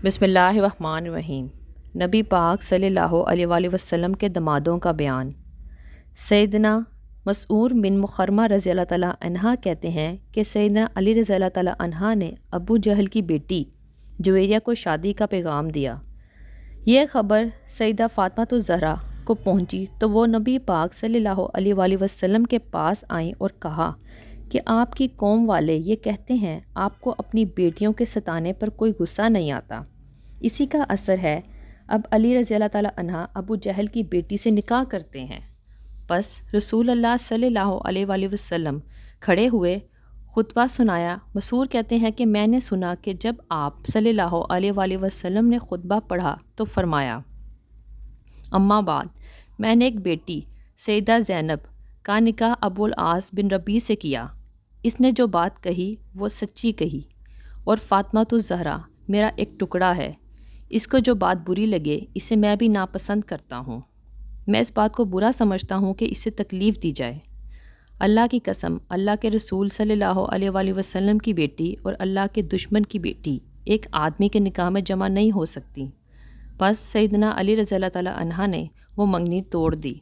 بسم اللہ الرحمن الرحیم۔ نبی پاک صلی اللہ علیہ وآلہ وسلم کے دمادوں کا بیان۔ سیدنا مسعود بن مخرمہ رضی اللہ تعالیٰ عنہ کہتے ہیں کہ سیدنا علی رضی اللہ تعالیٰ عنہ نے ابو جہل کی بیٹی جویریہ کو شادی کا پیغام دیا۔ یہ خبر سیدہ فاطمہ الزہرا کو پہنچی تو وہ نبی پاک صلی اللہ علیہ وآلہ وسلم کے پاس آئیں اور کہا کہ آپ کی قوم والے یہ کہتے ہیں آپ کو اپنی بیٹیوں کے ستانے پر کوئی غصہ نہیں آتا، اسی کا اثر ہے اب علی رضی اللہ تعالیٰ عنہ ابو جہل کی بیٹی سے نکاح کرتے ہیں۔ پس رسول اللہ صلی اللہ علیہ وآلہ وسلم کھڑے ہوئے خطبہ سنایا۔ مسعود کہتے ہیں کہ میں نے سنا کہ جب آپ صلی اللہ علیہ وآلہ وسلم نے خطبہ پڑھا تو فرمایا، اما بعد، میں نے ایک بیٹی سیدہ زینب کا نکاح ابو العاص بن ربیع سے کیا، اس نے جو بات کہی وہ سچی کہی، اور فاطمہ الزہرا میرا ایک ٹکڑا ہے، اس کو جو بات بری لگے اسے میں بھی ناپسند کرتا ہوں، میں اس بات کو برا سمجھتا ہوں کہ اسے تکلیف دی جائے۔ اللہ کی قسم، اللہ کے رسول صلی اللہ علیہ وآلہ وسلم کی بیٹی اور اللہ کے دشمن کی بیٹی ایک آدمی کے نکاح میں جمع نہیں ہو سکتی۔ بس سیدنا علی رضی اللہ تعالیٰ عنہ نے وہ منگنی توڑ دی۔